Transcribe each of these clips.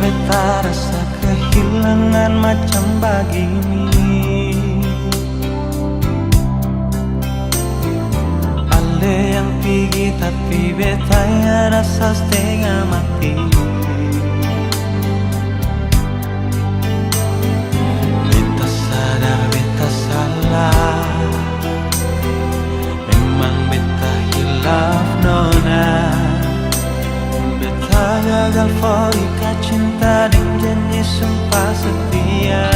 beta rasa kehilangan macam begini. Ale yang pergi tapi beta ya rasa setengah mati. Beta sadar beta salah, memang beta hilaf nona. Beta gagal forika cinta dan janji sumpah setia.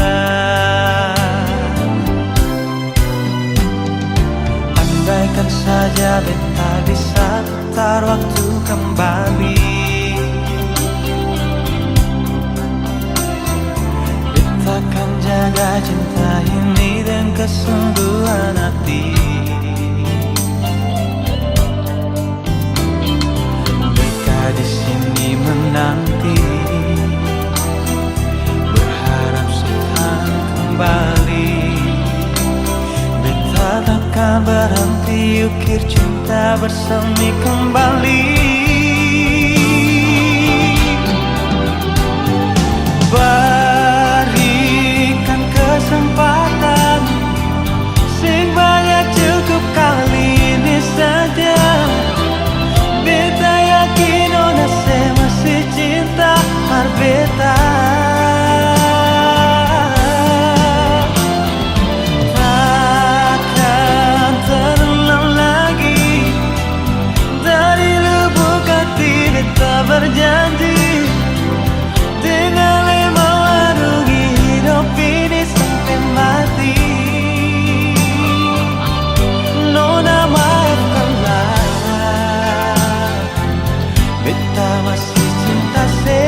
Andaikan saja beta bisa putar waktu kembali, beta akan jaga cinta ini dengan kesungguhan hati. Di sini menanti, berharap sekarang kembali. Beta takkan berhenti ukir cinta bersemi kembali. Berikan kesempatan, sing banyak cukup kali ini saja. Beta yakin ona se masih cinta par beta. Takkan terulang lagi, dari lubuk hati beta berjanji, dengan lemah warungi hidup ini sampai mati. Nona maafkanlah, beta masih cinta se.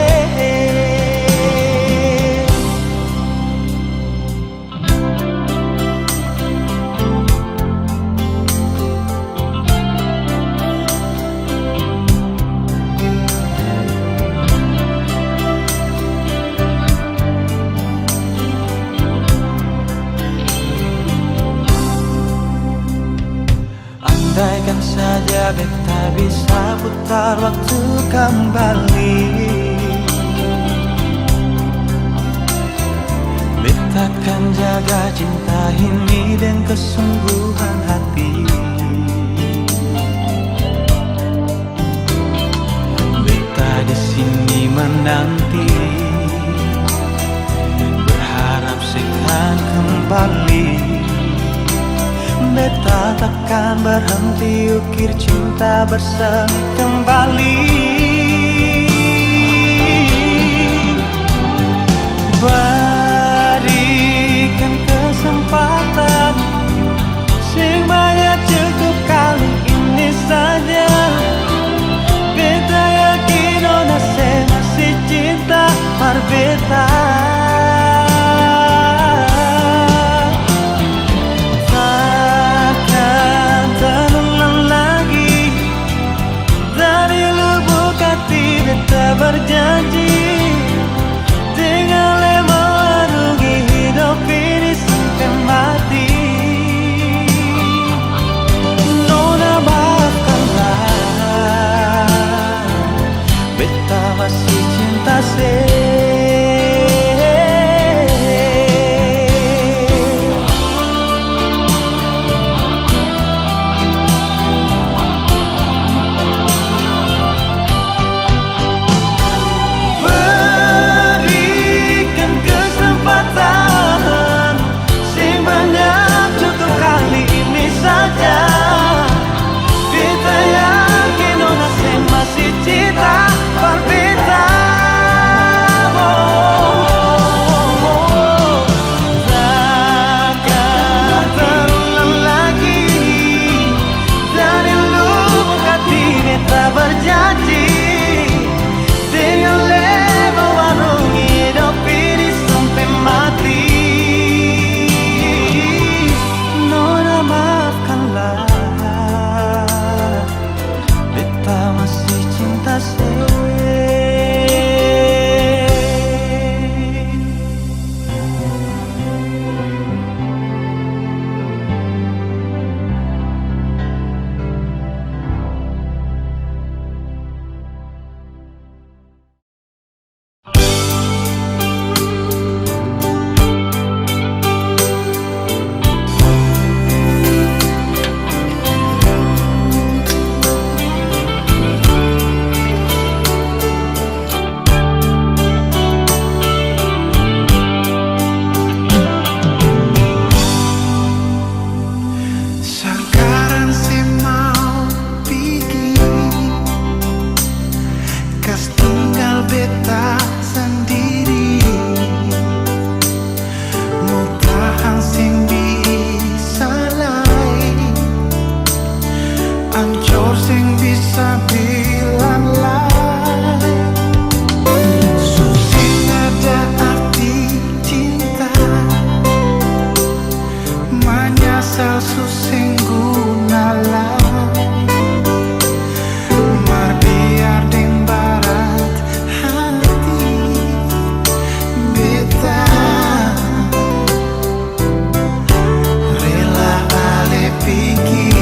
Andaikan saja beta bisa putar waktu kembali, beta akan jaga cinta ini dengan kesungguhan hati. Beta di sini menanti, berharap sekarang kembali. Beta takkan berhenti ukir cinta bersemi kembali. Berikan kesempatan, sing banyak cukup kali ini saja. Beta yakin ona se masih cinta par beta. Berjanji, dengan lemah sing bisa bilang lah susing ada arti cinta menyesal susing gunalah marbiar ding barat hati beta rela ale pikir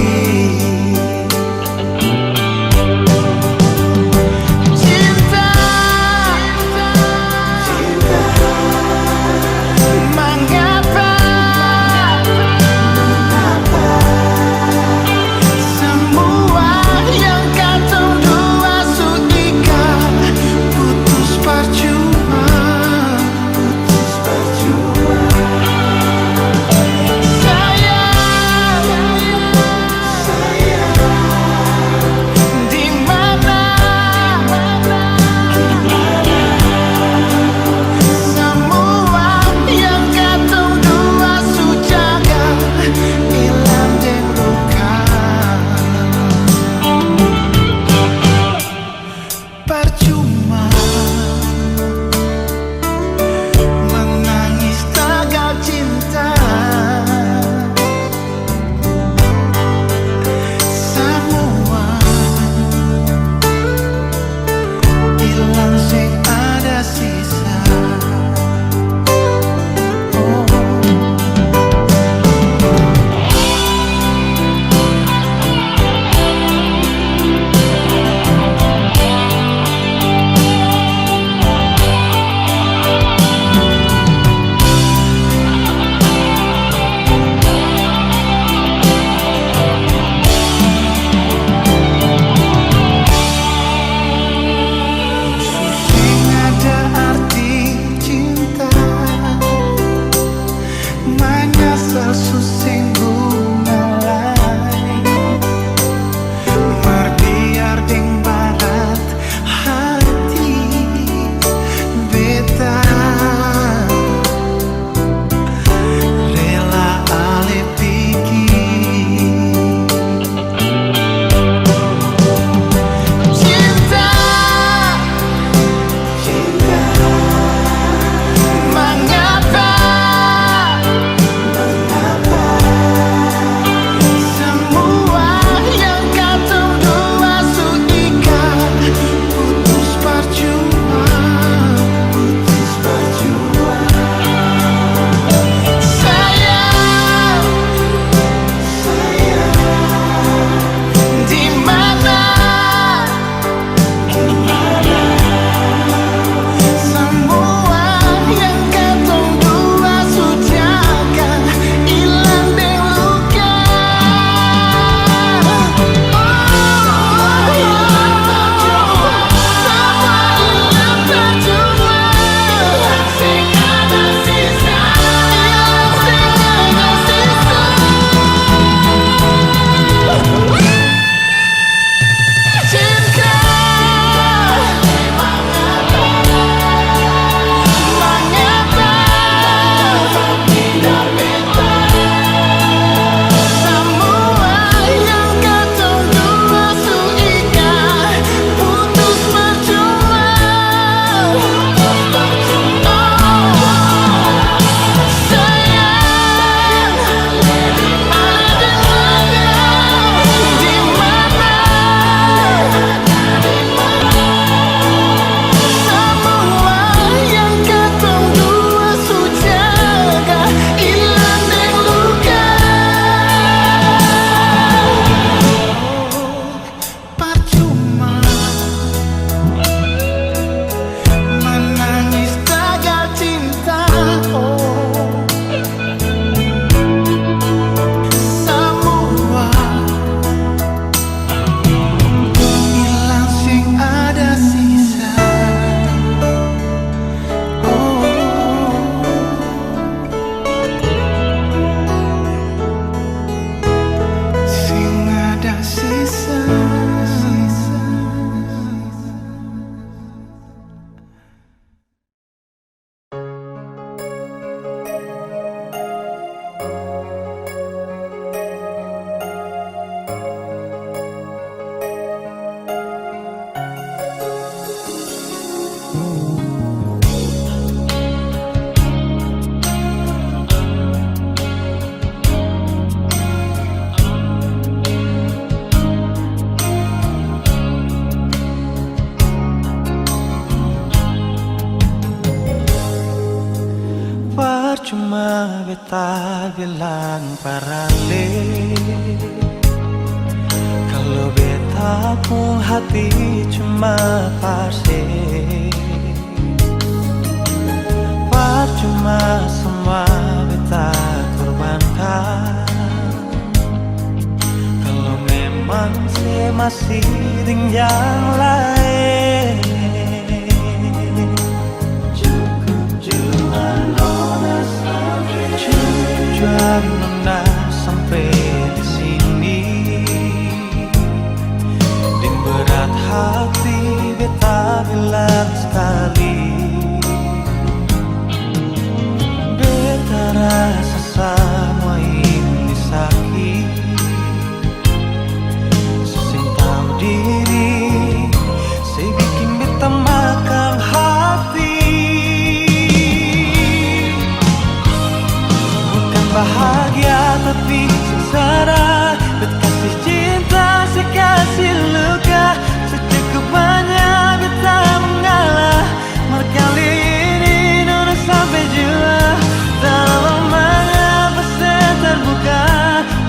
beta bilang parale, kalau beta pun hati cuma parse. Percuma semua beta korbankan, kalau memang saya masih dengan yang lain. Cukup nona sampai di sini, dan berat hati beta bilang sekali. Beta rasa semua ini sakit, sesing tahu diri, saya bikin beta makan hati. Bahagia tapi sengsara, beta kasih cinta, saya kasih luka, secukupnya beta mengalah. Kali ini nona sampai jua, dalam mengapa saya terbuka.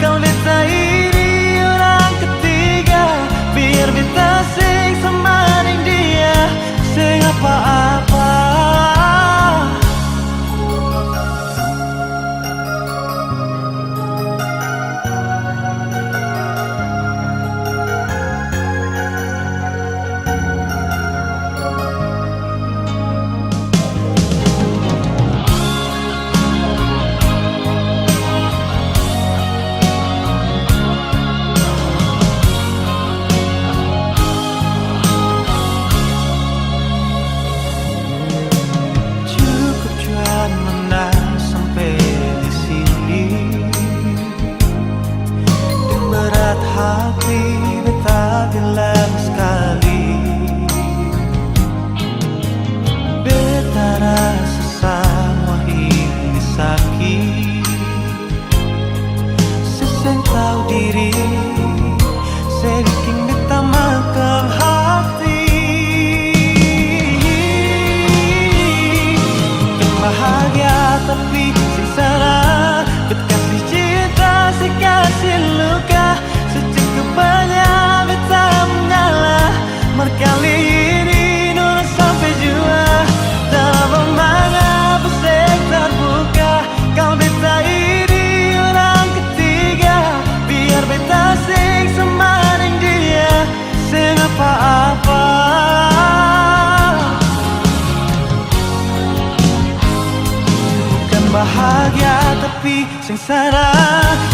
Kalau beta ini orang ketiga, biar beta sing sama dengan dia, sing apa-apa. Hati beta bilang sekali, beta rasa semua ini sakit, seseng tahu diri, saya bikin beta makan hati. Bukan bahagia tapi sengsara, beta kasih cinta, saya kasih luka, secukupnya beta mengalah. Kali ini nona sampai jua, dalam mengapa saya terbuka. Kalau beta ini orang ketiga, biar beta sing sama dengan dia, sing apa-apa. Bukan bahagia tapi sengsara,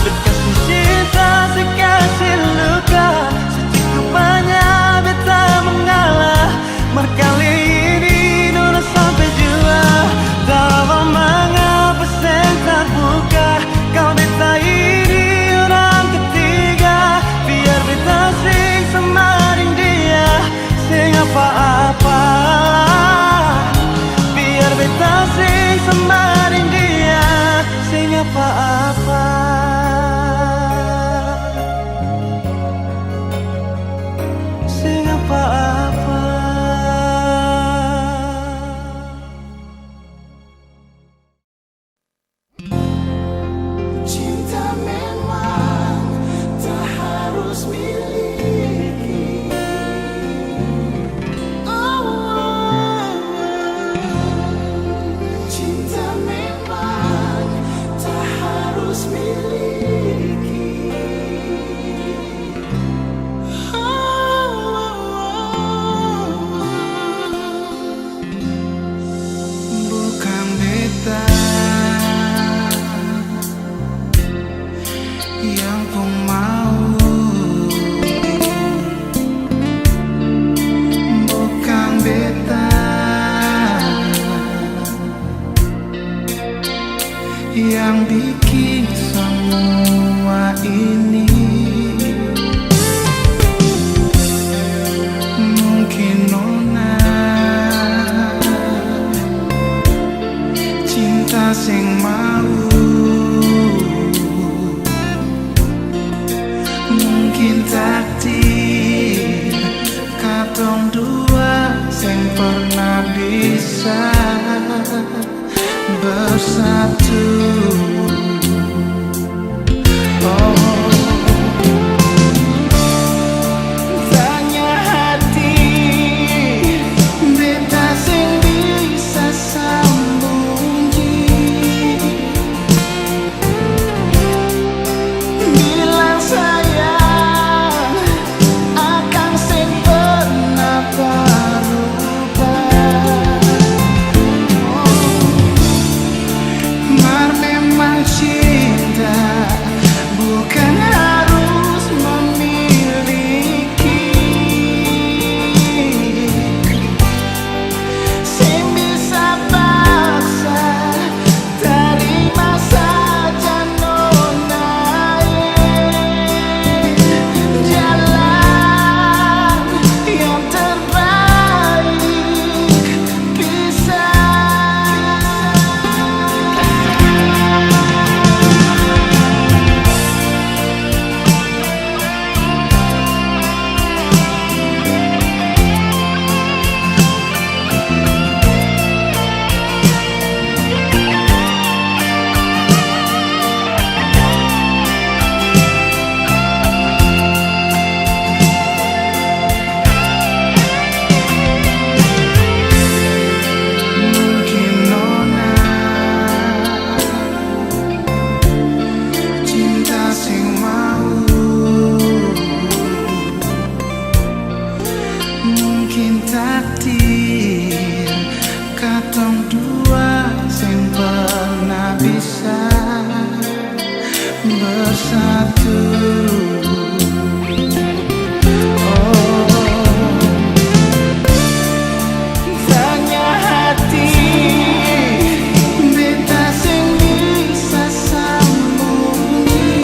berkasih cinta, saya kasih luka, secukupnya beta mengalah. Kali ini nona sampai jua, dalam mengapa saya terbuka. Kalau beta ini orang ketiga, biar beta sing sama dengan dia, sing apa-apa. Biar beta sing sama dengan dia, sing apa-apa. Sing apa-apa. Cinta memang tak harus miliki. Cinta memang tak harus miliki. Bukan beta yang pun mau mungkin takdir katong dua sing pernah bisa bersatu. Tanya hati beta sing bisa sambungi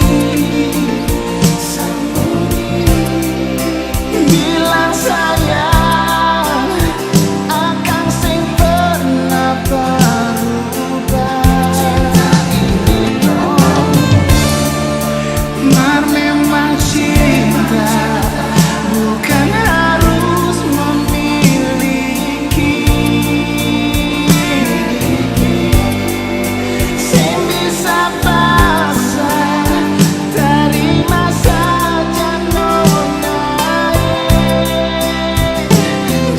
bilang sayang akan sing pernah berubah. Cinta ini mar memang cinta bukan harus memiliki. Sing bisa pasrah terima saja nona.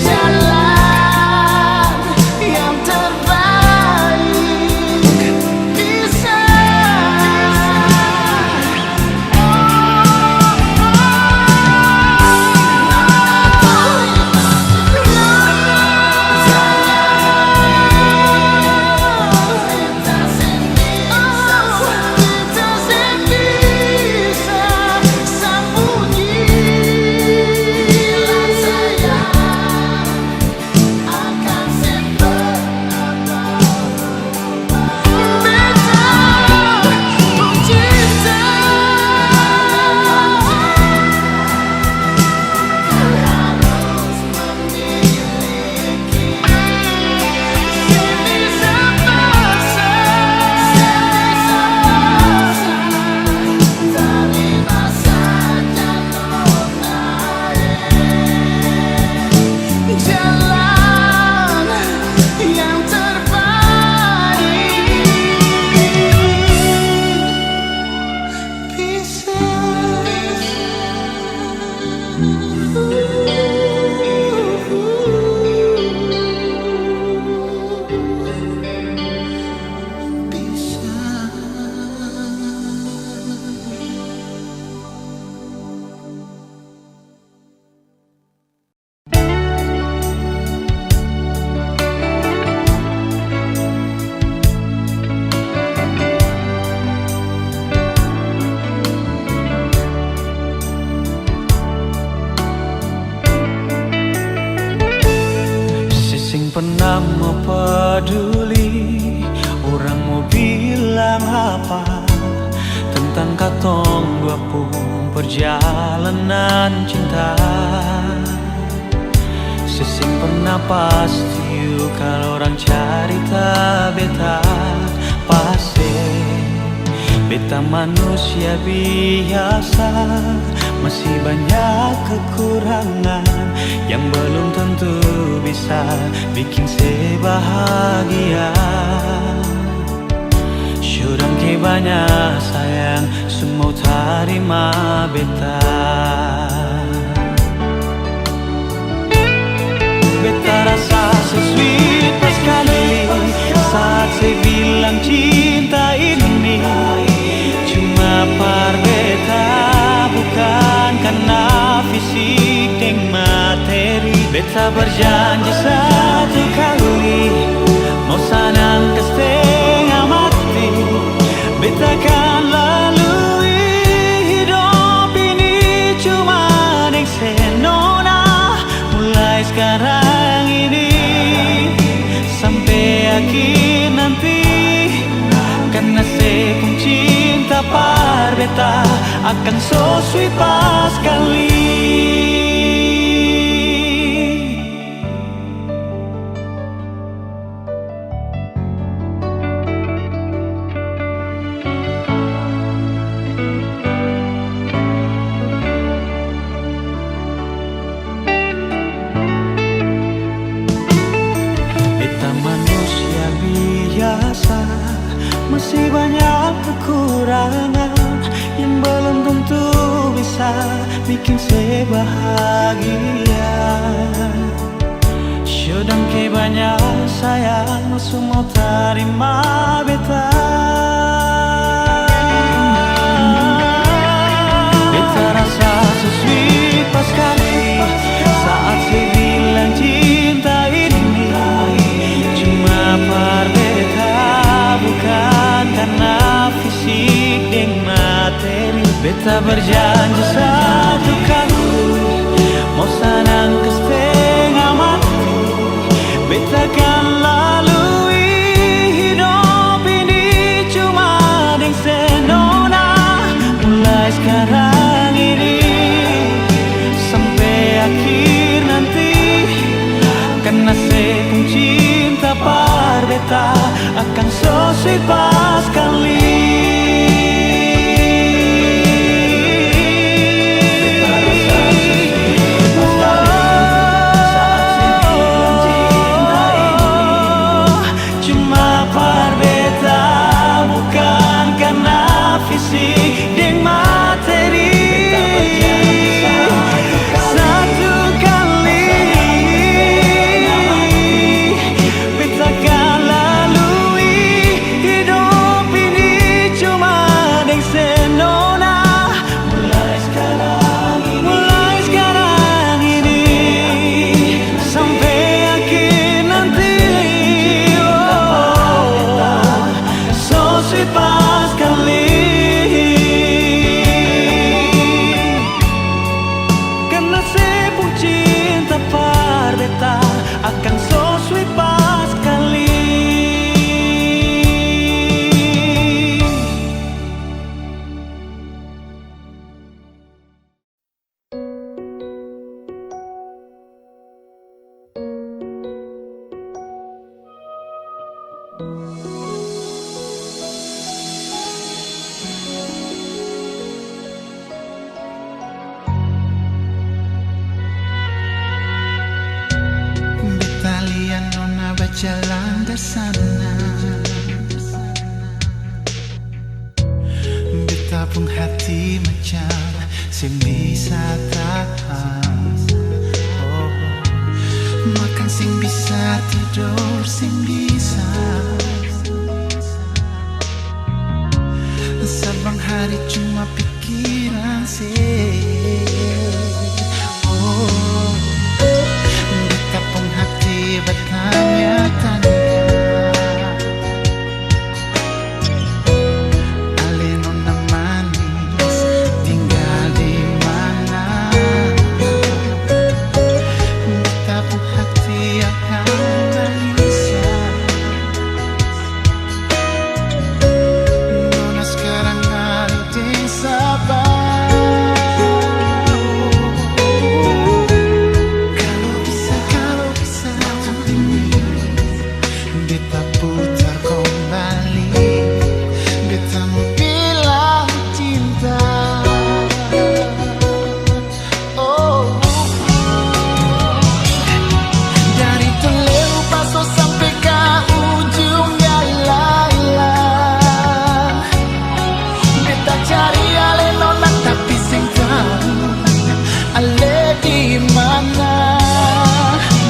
Jalan yang terbaik bisa. Jalan yang terbaik bisa. Sing pernah mau peduli, orang mau bilang apa tentang katong dua pun perjalanan cinta. Sing pernah pasti kalau orang cerita beta pasti beta manusia biasa, masih banyak kekurangan yang belum tentu bisa bikin saya bahagia. Syurang ke banyak sayang, semua terima beta. Beta rasa so sweet sekali saat saya bilang cinta ini cuma par beta, bukan karena fisik dan materi. Beta berjanji satu kali mau sanang ke setengah mati. Beta akan lalui hidup ini cuma yang senona. Mulai sekarang ini sampai akhir nanti, karena saya pun cinta par beta akan so sweet pas sekali. Masih banyak kekurangan yang belum tentu bisa bikin saya bahagia. Syudang ke banyak sayang, semua terima beta. Beta rasa so sweet pas sekali saat saya bilang akan so sweet pas kali. Cuma berbeda bukan karena fisik dan materi. Satu kali beta akan lalui hidup ini cuma dengan senona. Mulai sekarang ini sampai akhir nanti. So sweet pas kali. Karena sepung cinta par beta akan so sweet pas kali. Beta lihat nona berjalan ke sana. Beta pun hati macam sing bisa tahan. Oh, makan sing bisa, tidur sing bisa. Sabang hari cuma pikiran sih. Oh, beta pun hati bertanya-tanya. Ale nona manis tinggal di mana? Beta pun hati akan gelisah. Nona sekarang ada di Sabah. Kalau bisa beta putar kembali. Beta mau bilang cinta. Oh, dari Toledo Paso sampai ke ujung Galila. Beta cari ale nona tapi sing tahu ale di mana.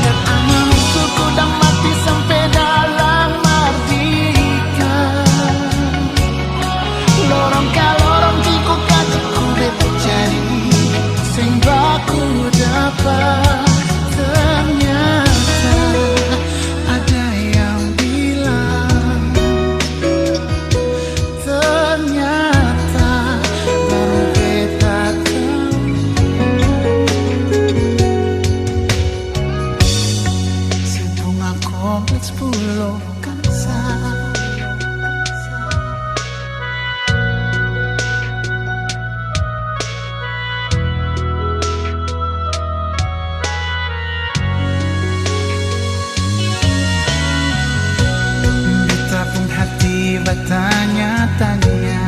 Dan angin usulku dah mati sampai dalam mardika. Lorong ka lorong jiku kajiku beta cari sing baku dapat. Ternyata ada yang bilang, ternyata baru beta tahu. Sebunga kompleks Pulau Kansa. Beta pun hati bertanya-tanya.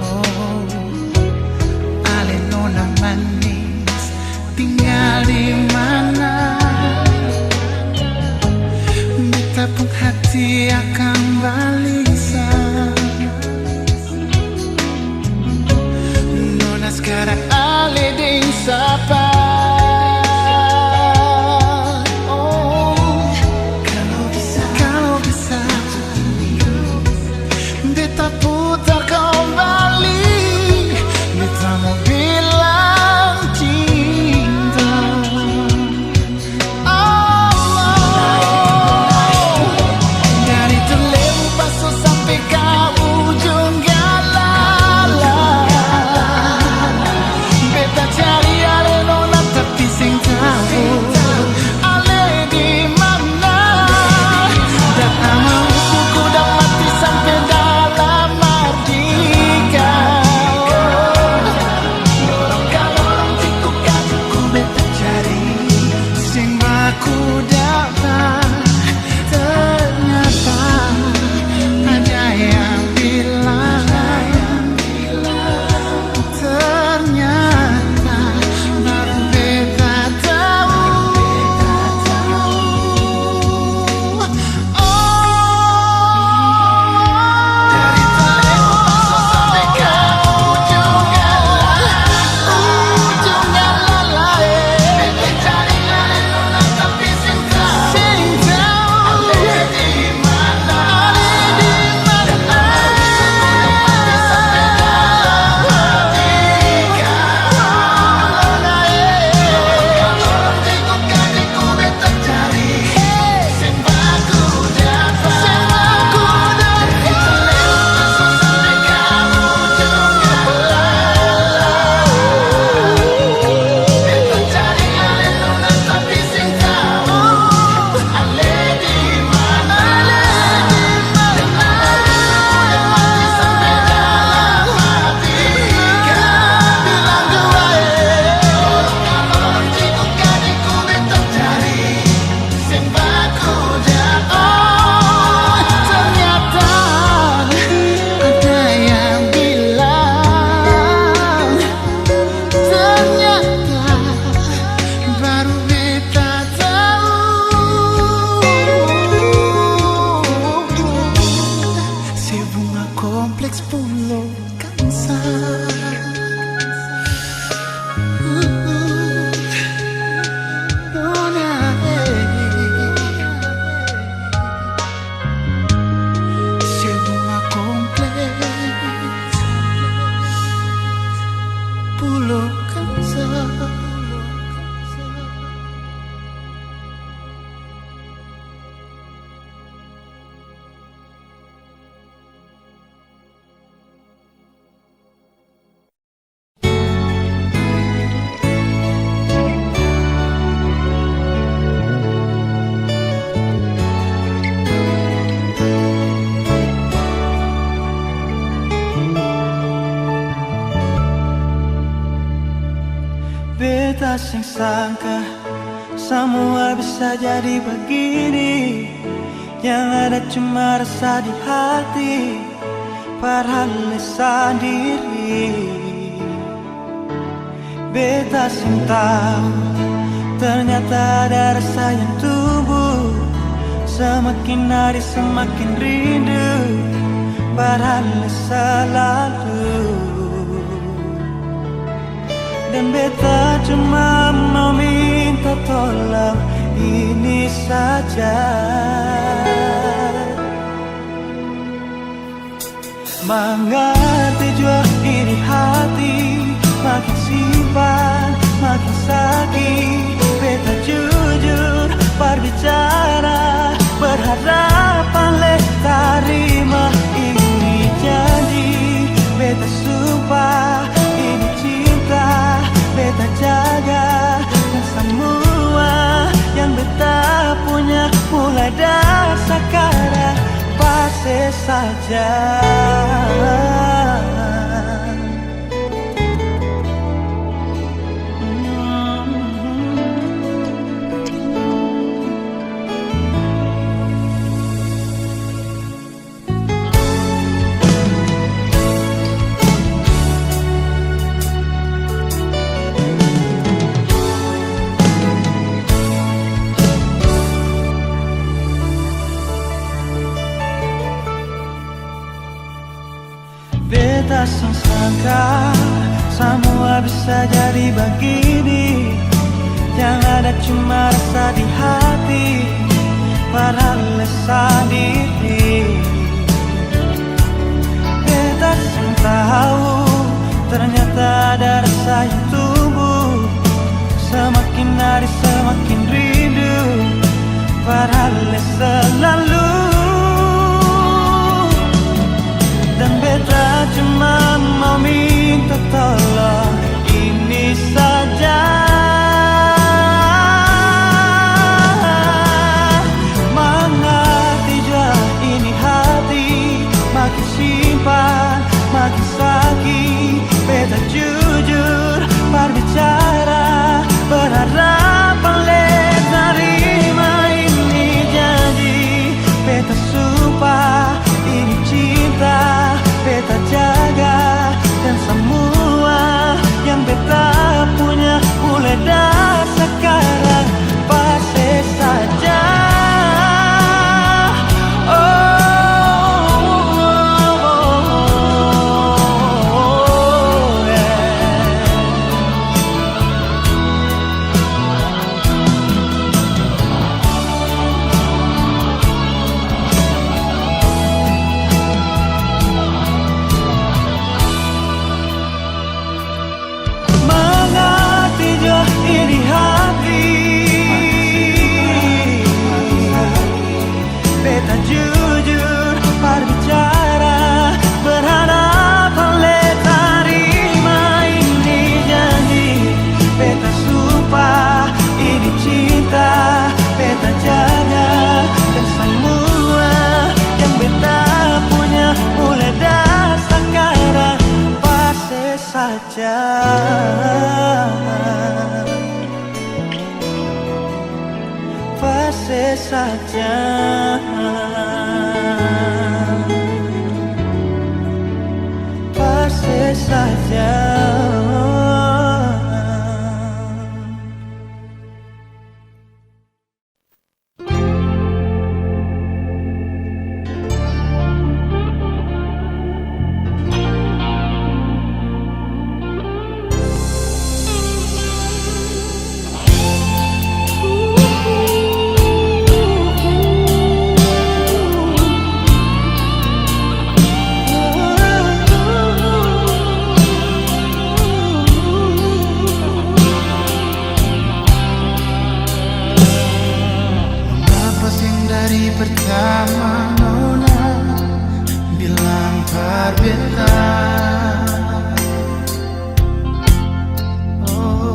Oh, ale nona manis tinggal di mana? Beta pun hati akan gelisah. Nona sekarang ale di Sabah. Oh, kalau bisa beta putar kembali. Beta mau bilang cinta. Oh, dari Beta sing sangka semua bisa jadi begini, yang ada cuma rasa di hati, padahal sendiri. Beta sing tahu ternyata ada rasa yang tumbuh, semakin hari semakin rindu, padahal selalu. Dan beta cuma mau minta tolong ini saja, mengerti jua iri hati, makin simpan makin sakit. Beta jujur berbicara, berharapan le terima ini janji. Beta sumpah ini cinta, beta jaga, dan semua yang beta punya mulai dari sekarang pasti saja. Beta sangka semua bisa jadi begini, yang ada cuma rasa di hati, padahal sendiri. Beta sang tahu ternyata ada rasa yang tumbuh, semakin hari semakin rindu, padahal selalu. Dan beta cuma mau minta tolong ini saja, mengerti jua ini hati, makin simpan makin sakit. Beta jujur berbicara, berharapan le terima ini janji. Beta sumpah ini cinta, beta jaga, dan semua yang beta punya mulai dari sekarang pasti saja. Iri hati, beta jujur berbicara, berharapan le terima ini janji. Beta sumpah ini cinta, beta jaga, dan semua yang beta punya mulai dari sekarang pasti saja. Pasti saja, pasti saja. Pertama nona bilang berbeda, oh,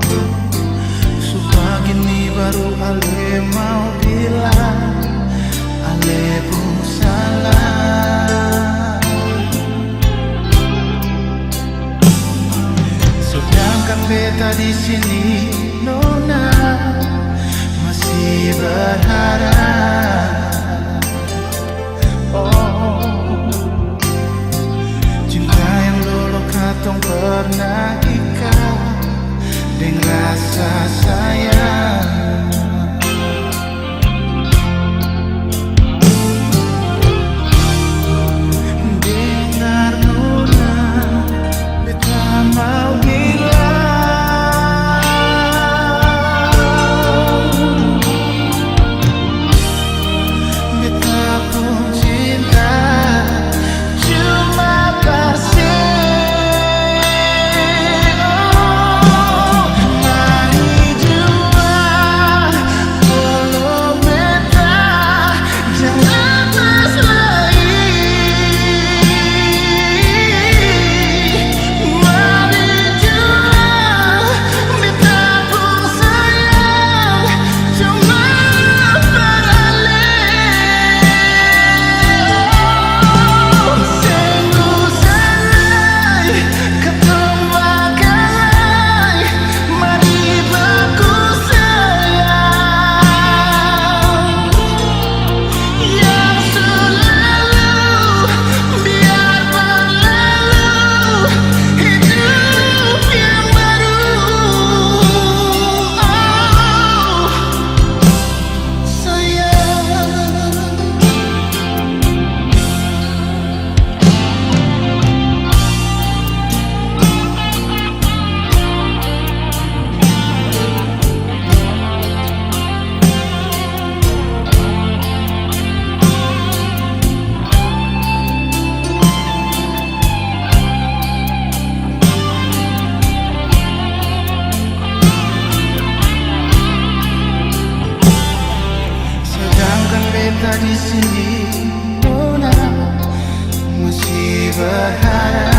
supaya gini baru ale mau bilang ale pun salah. Sedangkan beta di sini rasa sayang. Dengar nona, beta mau bilang, beta pun cinta cuma pasir. Oh, mari jua, tolong beta jangan berselai. Mari jua, beta pun sayang cuma sungguh santai ketembakai, mari baku sayang. Yang selalu biar berlalu, hidup yang baru. Oh, sayang. Sedangkan beta di sini, nona masih berharap.